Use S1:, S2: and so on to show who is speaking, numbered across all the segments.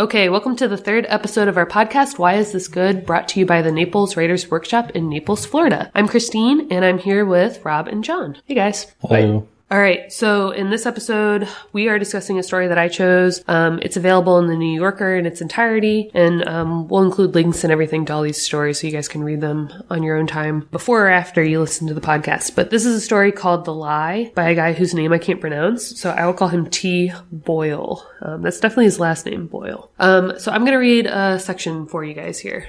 S1: Okay, welcome to the third episode of our podcast, Why Is This Good? Brought to you by the Naples Writers Workshop in Naples, Florida. I'm Christine, and I'm here with Rob and John. Hey, guys.
S2: Hello.
S1: All right, so in this episode, we are discussing a story that I chose. It's available in the New Yorker in its entirety, and we'll include links and everything to all these stories so you guys can read them on your own time before or after you listen to the podcast. But this is a story called The Lie by a guy whose name I can't pronounce, so I will call him T. Boyle. That's definitely his last name, Boyle. So I'm going to read a section for you guys here.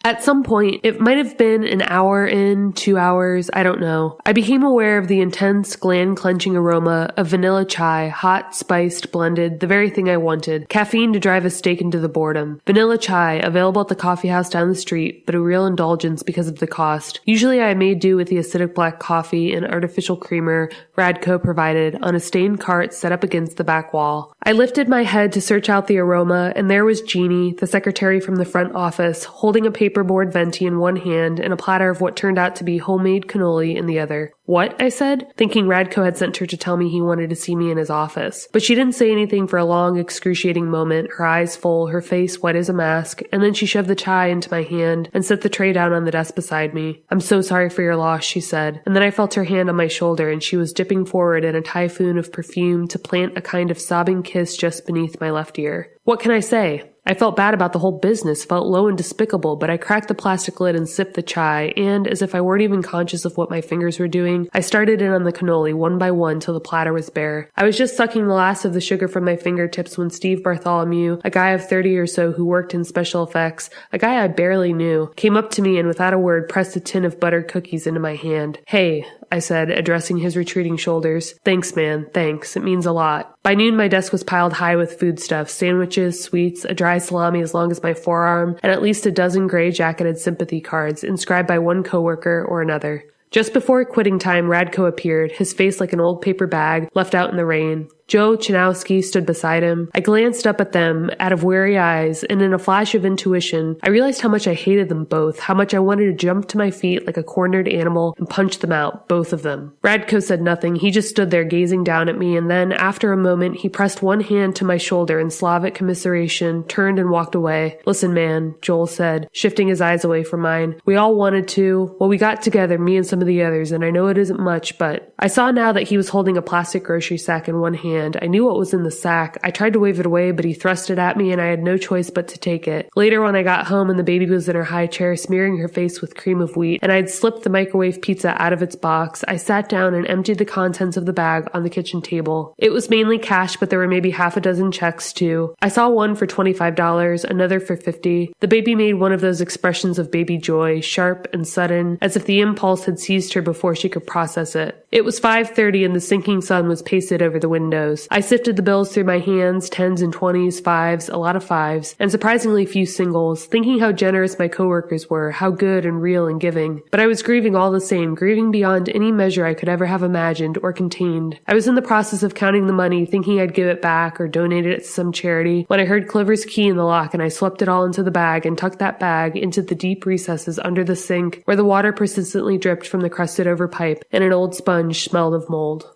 S1: At some point, it might have been an hour in, 2 hours, I don't know, I became aware of the intense, gland-clenching aroma of vanilla chai, hot, spiced, blended, the very thing I wanted, caffeine to drive a stake into the boredom. Vanilla chai, available at the coffee house down the street, but a real indulgence because of the cost. Usually I made do with the acidic black coffee and artificial creamer Radko provided on a stained cart set up against the back wall. I lifted my head to search out the aroma, and there was Jeannie, the secretary from the front office, holding a paperboard venti in one hand and a platter of what turned out to be homemade cannoli in the other. What? I said, thinking Radko had sent her to tell me he wanted to see me in his office. But she didn't say anything for a long, excruciating moment, her eyes full, her face white as a mask, and then she shoved the chai into my hand and set the tray down on the desk beside me. I'm so sorry for your loss, she said, and then I felt her hand on my shoulder and she was dipping forward in a typhoon of perfume to plant a kind of sobbing kiss just beneath my left ear. What can I say? I felt bad about the whole business, felt low and despicable, but I cracked the plastic lid and sipped the chai, and, as if I weren't even conscious of what my fingers were doing, I started in on the cannoli one by one till the platter was bare. I was just sucking the last of the sugar from my fingertips when Steve Bartholomew, a guy of 30 or so who worked in special effects, a guy I barely knew, came up to me and without a word pressed a tin of buttered cookies into my hand. Hey, I said, addressing his retreating shoulders. Thanks, man. Thanks. It means a lot. By noon, my desk was piled high with foodstuffs, sandwiches, sweets, a dry salami as long as my forearm, and at least a dozen gray-jacketed sympathy cards inscribed by one coworker or another. Just before quitting time, Radko appeared, his face like an old paper bag left out in the rain. Joe Chanowski stood beside him. I glanced up at them out of weary eyes, and in a flash of intuition, I realized how much I hated them both, how much I wanted to jump to my feet like a cornered animal and punch them out, both of them. Radko said nothing. He just stood there gazing down at me, and then, after a moment, he pressed one hand to my shoulder in Slavic commiseration, turned and walked away. Listen, man, Joel said, shifting his eyes away from mine. We all wanted to. Well, we got together, me and some of the others, and I know it isn't much, but I saw now that he was holding a plastic grocery sack in one hand. I knew what was in the sack. I tried to wave it away, but he thrust it at me and I had no choice but to take it. Later, when I got home and the baby was in her high chair smearing her face with cream of wheat, and I had slipped the microwave pizza out of its box, I sat down and emptied the contents of the bag on the kitchen table. It was mainly cash, but there were maybe half a dozen checks too. I saw one for $25, another for $50. The baby made one of those expressions of baby joy, sharp and sudden, as if the impulse had seized her before she could process it. It was 5:30 and the sinking sun was pasted over the windows. I sifted the bills through my hands, 10s and 20s, 5s, a lot of 5s, and surprisingly few singles, thinking how generous my coworkers were, how good and real and giving. But I was grieving all the same, grieving beyond any measure I could ever have imagined or contained. I was in the process of counting the money, thinking I'd give it back or donate it to some charity, when I heard Clover's key in the lock and I swept it all into the bag and tucked that bag into the deep recesses under the sink where the water persistently dripped from the crusted over pipe and an old sponge smelled of mold.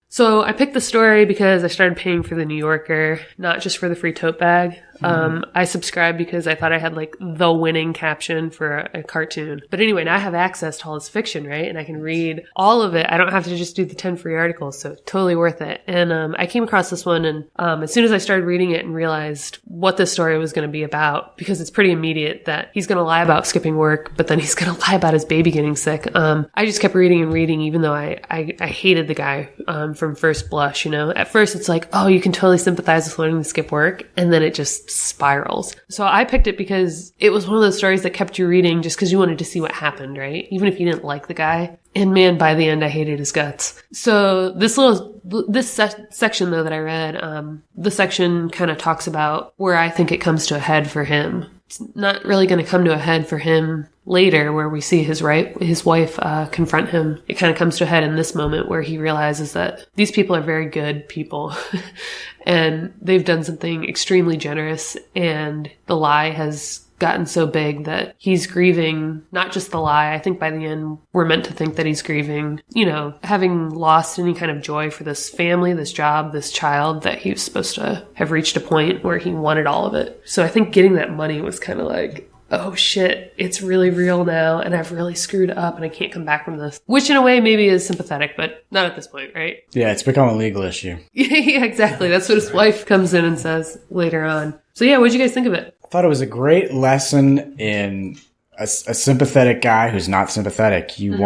S1: So I picked the story because I started paying for the New Yorker, not just for the free tote bag. I subscribed because I thought I had like the winning caption for a cartoon. But anyway, now I have access to all this fiction, right? And I can read all of it. I don't have to just do the 10 free articles. So totally worth it. And I came across this one and as soon as I started reading it and realized what this story was going to be about, because it's pretty immediate that he's going to lie about skipping work, but then he's going to lie about his baby getting sick. I just kept reading and reading, even though I hated the guy from first blush, you know. At first it's like, oh, you can totally sympathize with learning to skip work. And then it just spirals. So I picked it because it was one of those stories that kept you reading just because you wanted to see what happened, right? Even if you didn't like the guy. And man, by the end, I hated his guts. So this section though that I read, the section kind of talks about where I think it comes to a head for him. It's not really going to come to a head for him later where we see his wife confront him. It kind of comes to a head in this moment where he realizes that these people are very good people and they've done something extremely generous and the lie has gotten so big that he's grieving not just the lie. I think by the end, we're meant to think that he's grieving, having lost any kind of joy for this family, this job, this child, that he was supposed to have reached a point where he wanted all of it. So I think getting that money was kind of like, oh shit, it's really real now, and I've really screwed up, and I can't come back from this. Which in a way maybe is sympathetic, but not at this point, right?
S2: Yeah, it's become a legal issue.
S1: Yeah, exactly. That's what his wife comes in and says later on. So yeah, what'd you guys think of it?
S2: I thought it was a great lesson in a sympathetic guy who's not sympathetic. You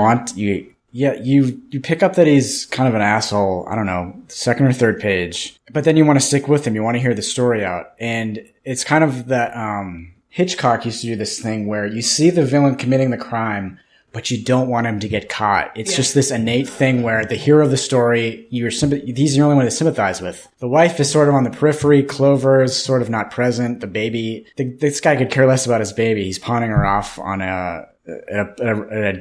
S2: pick up that he's kind of an asshole, I don't know, second or third page, but then you want to stick with him. You want to hear the story out. And it's kind of that, Hitchcock used to do this thing where you see the villain committing the crime, but you don't want him to get caught. It's just this innate thing where the hero of the story, he's the only one to sympathize with. The wife is sort of on the periphery. Clover is sort of not present. The baby, this guy could care less about his baby. He's pawning her off on a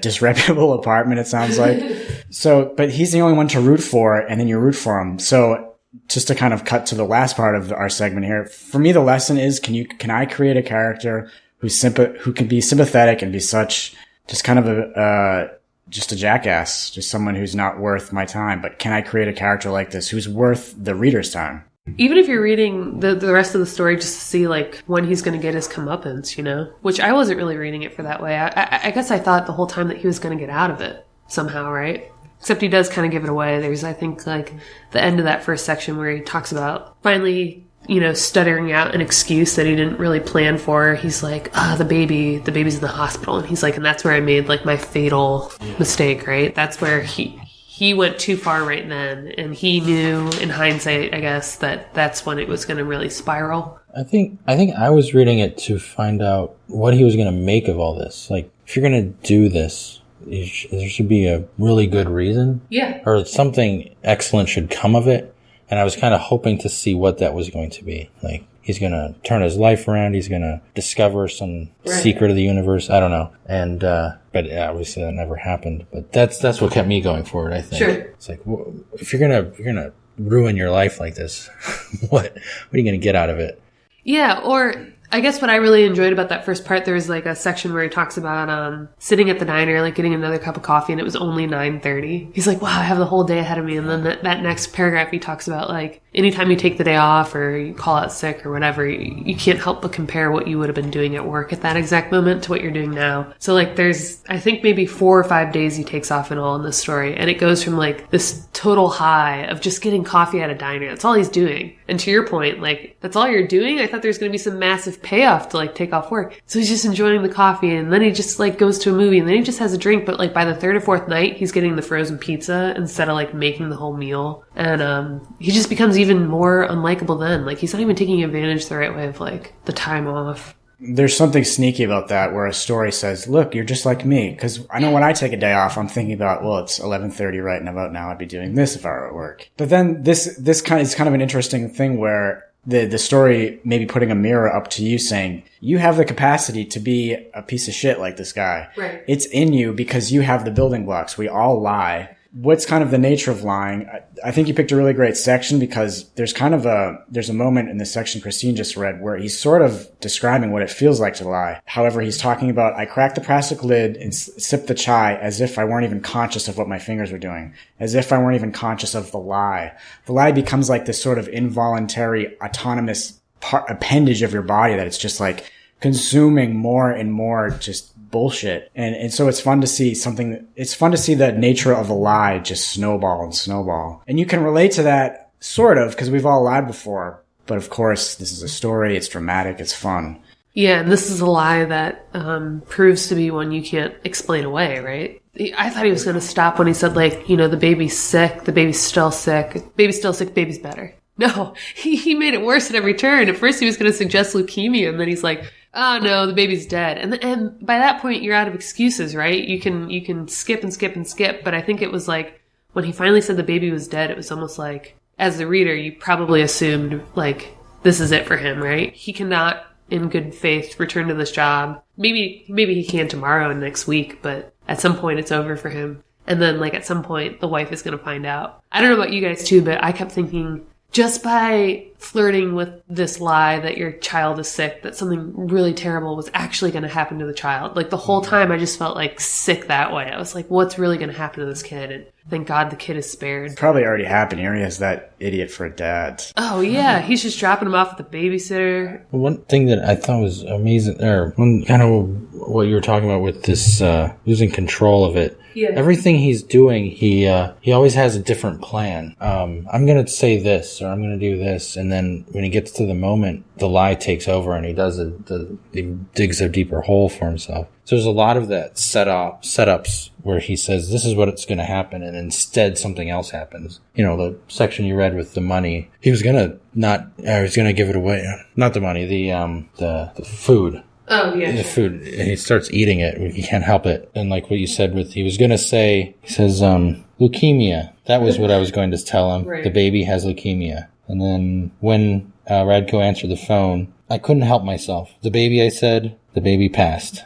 S2: disreputable apartment, it sounds like. So, but he's the only one to root for, and then you root for him. So, just to kind of cut to the last part of our segment here, for me, the lesson is, can I create a character who can be sympathetic and be such, just kind of just a jackass, just someone who's not worth my time, but can I create a character like this who's worth the reader's time?
S1: Even if you're reading the rest of the story just to see like when he's going to get his comeuppance, which I wasn't really reading it for that way. I guess I thought the whole time that he was going to get out of it somehow, right? Except he does kind of give it away. There's, I think, like the end of that first section where he talks about finally, stuttering out an excuse that he didn't really plan for. He's like, the baby's in the hospital. And he's like, and that's where I made like my fatal mistake, right? That's where he went too far right then. And he knew in hindsight, I guess, that that's when it was going to really spiral.
S3: I think I was reading it to find out what he was going to make of all this. Like, if you're going to do this, there should be a really good reason.
S1: Yeah.
S3: Or something excellent should come of it. And I was kind of hoping to see what that was going to be. Like, he's going to turn his life around. He's going to discover some secret of the universe. I don't know. And, but obviously that never happened. But that's what kept me going forward, I think.
S1: Sure.
S3: It's like, if you're going to ruin your life like this, what are you going to get out of it?
S1: Yeah. Or I guess what I really enjoyed about that first part, there was like a section where he talks about sitting at the diner, like getting another cup of coffee, and it was only 9:30. He's like, wow, I have the whole day ahead of me. And then that next paragraph, he talks about like anytime you take the day off or you call out sick or whatever, you can't help but compare what you would have been doing at work at that exact moment to what you're doing now. So like there's, I think maybe 4 or 5 days he takes off in all in this story. And it goes from like this total high of just getting coffee at a diner. That's all he's doing. And to your point, like, that's all you're doing? I thought there's going to be some massive payoff to like take off work. So he's just enjoying the coffee, and then he just like goes to a movie, and then he just has a drink. But like by the 3rd or 4th night, he's getting the frozen pizza instead of like making the whole meal. And he just becomes even more unlikable then. Like he's not even taking advantage the right way of like the time off.
S2: There's something sneaky about that where a story says, look, you're just like me. Because I know when I take a day off, I'm thinking about, well, it's 11:30 right about now. I'd be doing this if I were at work. But then this is kind of an interesting thing where the story may be putting a mirror up to you saying, you have the capacity to be a piece of shit like this guy.
S1: Right.
S2: It's in you because you have the building blocks. We all lie. What's kind of the nature of lying? I think you picked a really great section because there's a moment in the section Christine just read where he's sort of describing what it feels like to lie. However, he's talking about, I cracked the plastic lid and sipped the chai as if I weren't even conscious of what my fingers were doing, as if I weren't even conscious of the lie. The lie becomes like this sort of involuntary, autonomous appendage of your body that it's just like consuming more and more just bullshit. And so it's fun to see the nature of a lie just snowball and snowball. And you can relate to that sort of because we've all lied before. But of course, this is a story. It's dramatic. It's fun.
S1: Yeah. And this is a lie that proves to be one you can't explain away, right? I thought he was going to stop when he said like, the baby's sick. The baby's still sick. Baby's still sick. Baby's better. No, he made it worse at every turn. At first he was going to suggest leukemia, and then he's like, oh no, the baby's dead. And by that point you're out of excuses, right? You can skip and skip and skip. But I think it was like when he finally said the baby was dead, it was almost like, as the reader, you probably assumed like this is it for him, right? He cannot in good faith return to this job. Maybe he can tomorrow and next week, but at some point it's over for him. And then like at some point the wife is going to find out. I don't know about you guys too, but I kept thinking, just by flirting with this lie that your child is sick, that something really terrible was actually going to happen to the child. Like the whole time I just felt like sick that way. I was like, what's really going to happen to this kid? And thank God the kid is spared.
S2: Probably already happened. He already has that idiot for a dad.
S1: Oh yeah, he's just dropping him off at the babysitter.
S3: One thing that I thought was amazing, or one kind of what you were talking about with this losing control of it.
S1: Yeah.
S3: Everything he's doing, he always has a different plan. I'm going to say this, or I'm going to do this, and then when he gets to the moment, the lie takes over, and he does he digs a deeper hole for himself. So there's a lot of that setups where he says this is what it's going to happen, and instead something else happens. You know, the section you read with the money, he was going to give it away. Not the money, the food.
S1: Oh, yeah.
S3: The food, and he starts eating it. He can't help it. And like what you said he was going to say, he says, leukemia. That was what I was going to tell him.
S1: Right.
S3: The baby has leukemia. And then when Radko answered the phone, I couldn't help myself. The baby, I said, the baby passed.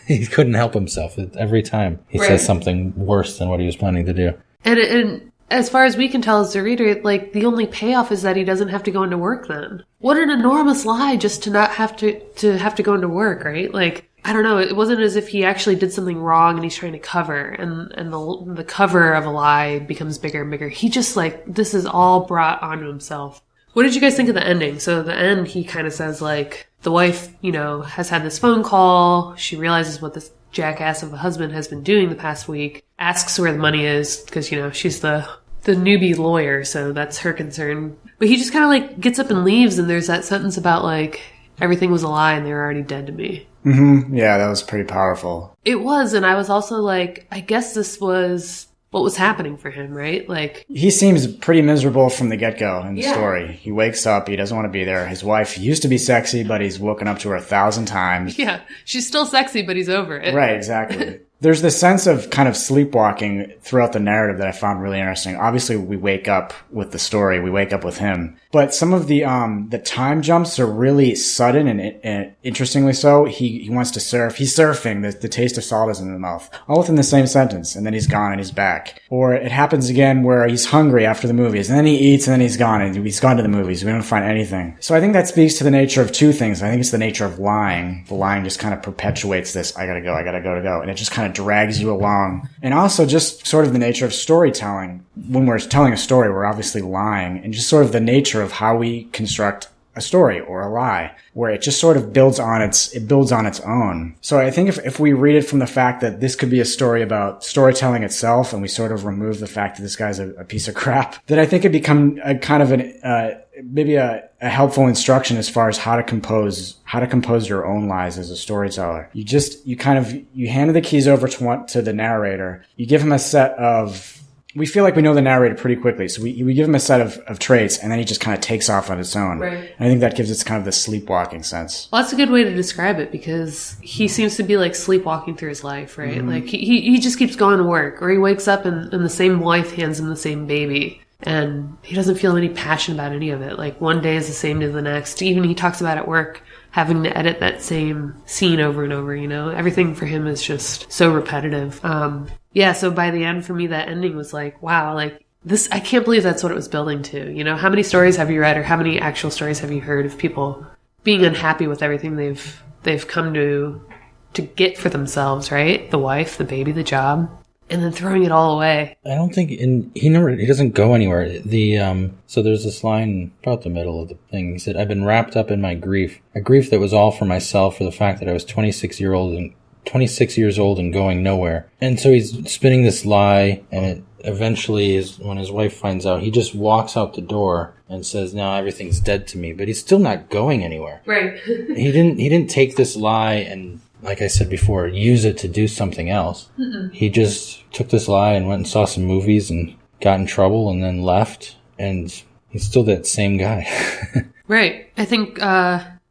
S3: He couldn't help himself. Every time he says something worse than what he was planning to do.
S1: And as far as we can tell as the reader, like, the only payoff is that he doesn't have to go into work then. What an enormous lie just to not have to go into work, right? Like, I don't know, it wasn't as if he actually did something wrong and he's trying to cover, and the cover of a lie becomes bigger and bigger. He just, like, this is all brought onto himself. What did you guys think of the ending? So the end, he kind of says, like, the wife, has had this phone call, she realizes what this jackass of a husband has been doing the past week, asks where the money is, because, she's the newbie lawyer, so that's her concern. But he just kind of, like, gets up and leaves, and there's that sentence about, like, everything was a lie and they were already dead to me.
S2: Mm-hmm. Yeah, that was pretty powerful.
S1: It was, and I was also like, I guess this was what was happening for him, right? Like,
S2: he seems pretty miserable from the get-go in the story. He wakes up, he doesn't want to be there. His wife used to be sexy, but he's woken up to her 1,000 times.
S1: Yeah, she's still sexy, but he's over it.
S2: Right, exactly. There's this sense of kind of sleepwalking throughout the narrative that I found really interesting. Obviously, we wake up with the story. We wake up with him. But some of the time jumps are really sudden and interestingly so. He wants to surf. He's surfing. The taste of salt is in the mouth. All within the same sentence. And then he's gone and he's back. Or it happens again where he's hungry after the movies. And then he eats and then he's gone. And he's gone to the movies. We don't find anything. So I think that speaks to the nature of two things. I think it's the nature of lying. The lying just kind of perpetuates this, I gotta go. And it just kind of drags you along. And also just sort of the nature of storytelling. When we're telling a story, we're obviously lying, and just sort of the nature of how we construct a story or a lie, where it just sort of builds on its own. So I think if we read it from the fact that this could be a story about storytelling itself, and we sort of remove the fact that this guy's a piece of crap, then I think it become a kind of maybe a helpful instruction as far as how to compose your own lies as a storyteller. You hand the keys over to the narrator. You give him a set of, we feel like we know the narrator pretty quickly, so we give him a set of traits, and then he just kind of takes off on its own.
S1: Right.
S2: And I think that gives it kind of the sleepwalking sense.
S1: Well, that's a good way to describe it, because he seems to be like sleepwalking through his life, right? Mm-hmm. Like he just keeps going to work, or he wakes up and the same wife hands him the same baby. And he doesn't feel any passion about any of it. Like, one day is the same to the next. Even he talks about at work having to edit that same scene over and over, Everything for him is just so repetitive. So by the end, for me, that ending was like, wow, like, this, I can't believe that's what it was building to. How many stories have you read, or how many actual stories have you heard of people being unhappy with everything they've come to get for themselves, right? The wife, the baby, the job. And then throwing it all away.
S3: I don't think he doesn't go anywhere. So there's this line about the middle of the thing. He said, "I've been wrapped up in my grief, a grief that was all for myself, for the fact that I was 26 years old and going nowhere." And so he's spinning this lie, and it eventually is, when his wife finds out, he just walks out the door and says, "Now everything's dead to me," but he's still not going anywhere.
S1: Right.
S3: He didn't take this lie and, like I said before, use it to do something else. Mm-mm. He just took this lie and went and saw some movies and got in trouble and then left, and he's still that same guy.
S1: Right. I think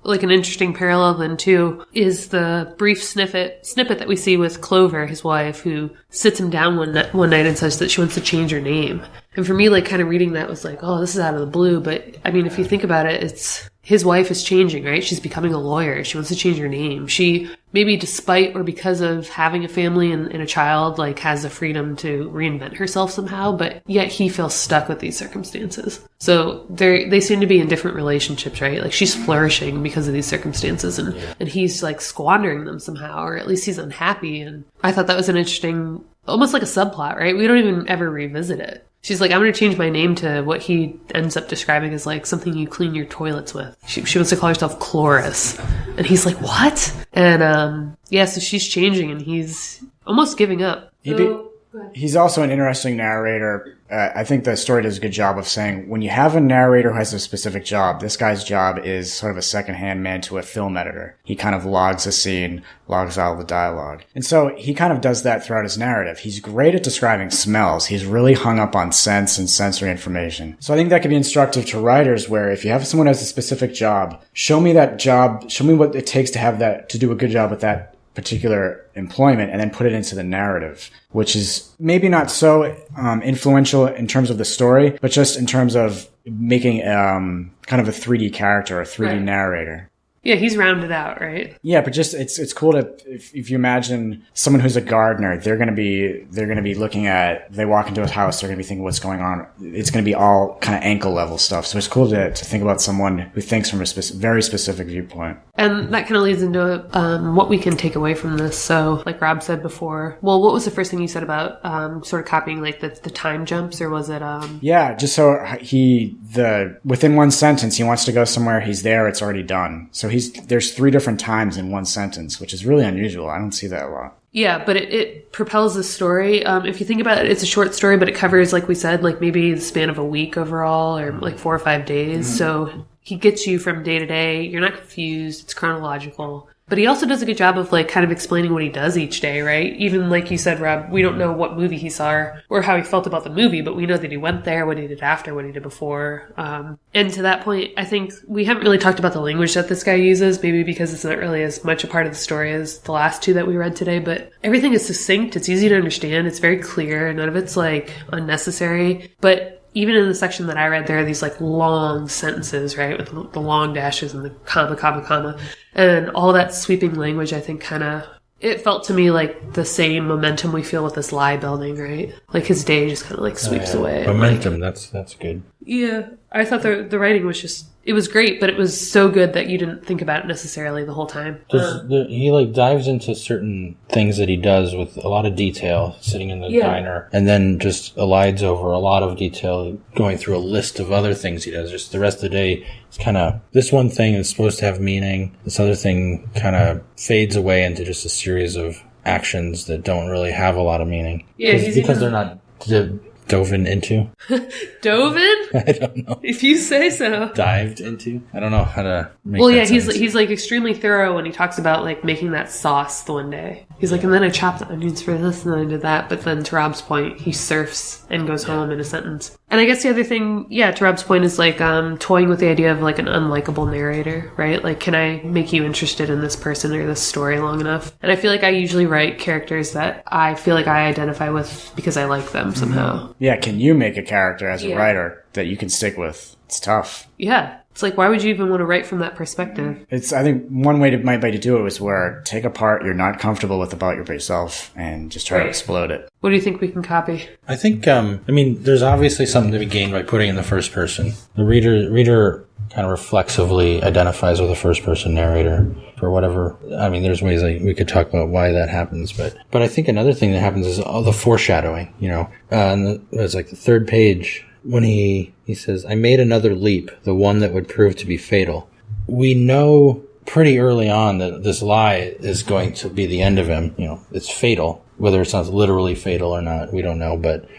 S1: like an interesting parallel then too is the brief snippet that we see with Clover, his wife, who sits him down one night and says that she wants to change her name. And for me, like, kind of reading that was like, oh, this is out of the blue. But I mean, if you think about it, his wife is changing, right? She's becoming a lawyer. She wants to change her name. She, maybe despite or because of having a family and a child, like has the freedom to reinvent herself somehow, but yet he feels stuck with these circumstances. So they seem to be in different relationships, right? Like she's flourishing because of these circumstances and he's like squandering them somehow, or at least he's unhappy. And I thought that was an interesting, almost like a subplot, right? We don't even ever revisit it. She's like, I'm going to change my name to what he ends up describing as like something you clean your toilets with. She wants to call herself Chloris. And he's like, what? And so she's changing and he's almost giving up.
S2: He's also an interesting narrator. I think the story does a good job of saying when you have a narrator who has a specific job, this guy's job is sort of a second-hand man to a film editor. He kind of logs a scene, logs all the dialogue. And so he kind of does that throughout his narrative. He's great at describing smells. He's really hung up on scents and sensory information. So I think that could be instructive to writers where if you have someone who has a specific job, show me that job, show me what it takes to have that, to do a good job with that particular employment, and then put it into the narrative, which is maybe not so influential in terms of the story, but just in terms of making kind of a 3D character, a 3D narrator.
S1: Yeah, he's rounded out, right?
S2: Yeah, but just it's cool to if you imagine someone who's a gardener, they're gonna be looking at, they walk into a house, they're gonna be thinking what's going on. It's gonna be all kind of ankle level stuff. So it's cool to think about someone who thinks from a very specific viewpoint.
S1: And that kind of leads into what we can take away from this. So, like Rob said before, well, what was the first thing you said about sort of copying like the time jumps, or was it?
S2: Yeah, just so within one sentence he wants to go somewhere, he's there, it's already done. So there's 3 different times in one sentence, which is really unusual. I don't see that a lot.
S1: Yeah, but it propels the story. If you think about it, it's a short story, but it covers, like we said, like maybe the span of a week overall, or like 4 or 5 days. Mm-hmm. So he gets you from day to day. You're not confused. It's chronological. But he also does a good job of like kind of explaining what he does each day, right? Even like you said, Rob, we don't know what movie he saw or how he felt about the movie, but we know that he went there, what he did after, what he did before. And to that point, I think we haven't really talked about the language that this guy uses, maybe because it's not really as much a part of the story as the last 2 that we read today, but everything is succinct. It's easy to understand. It's very clear. None of it's like unnecessary, but even in the section that I read, there are these like long sentences, right? With the long dashes and the comma. And all that sweeping language, I think it felt to me like the same momentum we feel with this lie building, right? Like his day just kind of like sweeps away.
S3: Momentum, that's good.
S1: Yeah. I thought the writing was just, it was great, but it was so good that you didn't think about it necessarily the whole time.
S3: He like dives into certain things that he does with a lot of detail, sitting in the diner, and then just elides over a lot of detail, going through a list of other things he does. Just the rest of the day, it's kind of, this one thing is supposed to have meaning. This other thing kind of fades away into just a series of actions that don't really have a lot to meaning. Yeah, because they're not dove into.
S1: Dove in?
S3: I don't know.
S1: If you say so.
S3: Dived into? I don't know how to make
S1: Well,
S3: that
S1: yeah,
S3: sense.
S1: he's like extremely thorough when he talks about like making that sauce the one day. He's like, and then I chopped the onions for this and then I did that. But then to Rob's point, he surfs and goes home in a sentence. And I guess the other thing, to Rob's point is like toying with the idea of like an unlikable narrator, right? Like, can I make you interested in this person or this story long enough? And I feel like I usually write characters that I feel like I identify with because I like them somehow.
S2: Yeah, can you make a character as a writer that you can stick with? It's tough.
S1: Yeah. It's like, why would you even want to write from that perspective?
S2: I think one way to do it is where take a part you're not comfortable with about yourself and just try to explode it.
S1: What do you think we can copy?
S3: I think, there's obviously something to be gained by putting in the first person. The reader kind of reflexively identifies with a first person narrator for whatever. I mean, there's ways we could talk about why that happens, but I think another thing that happens is all the foreshadowing, and it's like the 3rd page when he says, I made another leap, the one that would prove to be fatal. We know pretty early on that this lie is going to be the end of him. It's fatal. Whether it's not literally fatal or not, we don't know.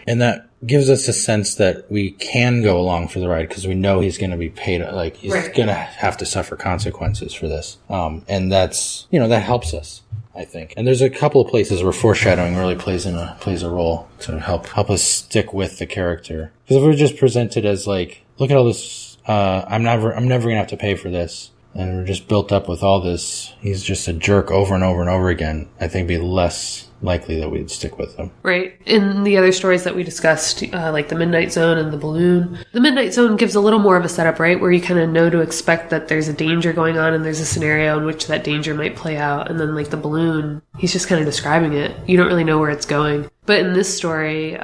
S3: And that gives us a sense that we can go along for the ride because we know he's going to be paid, like he's going to have to suffer consequences for this. And that's, that helps us, I think. And there's a couple of places where foreshadowing really plays a role to help us stick with the character. Because if we're just presented as like, look at all this, I'm never going to have to pay for this. and we're just built up with all this, he's just a jerk over and over and over again, I think it'd be less likely that we'd stick with him.
S1: Right. In the other stories that we discussed, like the Midnight Zone and the Balloon, the Midnight Zone gives a little more of a setup, right? Where you kind of know to expect that there's a danger going on and there's a scenario in which that danger might play out. And then like the Balloon, he's just kind of describing it. You don't really know where it's going. But in this story,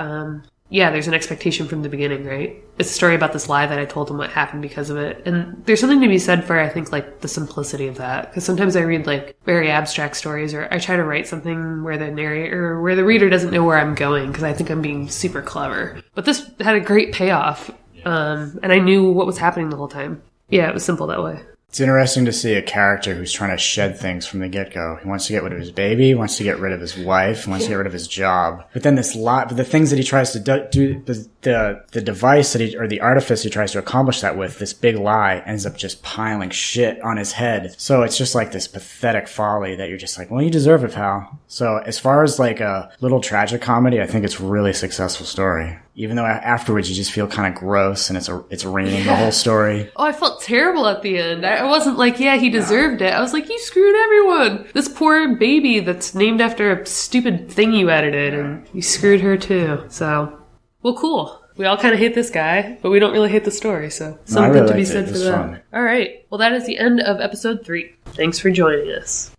S1: there's an expectation from the beginning, right? It's a story about this lie that I told him what happened because of it. And there's something to be said for, I think, like, the simplicity of that. Because sometimes I read, like, very abstract stories, or I try to write something where the narrator, or where the reader doesn't know where I'm going, because I think I'm being super clever. But this had a great payoff, and I knew what was happening the whole time. Yeah, it was simple that way.
S2: It's interesting to see a character who's trying to shed things from the get-go. He wants to get rid of his baby, wants to get rid of his wife, wants to get rid of his job. But then but the things that he tries to do, the device or the artifice he tries to accomplish that with, this big lie, ends up just piling shit on his head. So it's just like this pathetic folly that you're just like, well, you deserve it, pal. So as far as like a little tragic comedy, I think it's a really successful story. Even though afterwards you just feel kind of gross and it's raining the whole story.
S1: Oh, I felt terrible at the end. I wasn't like, yeah, he deserved it. I was like, you screwed everyone. This poor baby that's named after a stupid thing you edited, and you screwed her too. So, well, cool. We all kind of hate this guy, but we don't really hate the story, so something to be said for that. Fun. All right. Well, that is the end of episode 3. Thanks for joining us.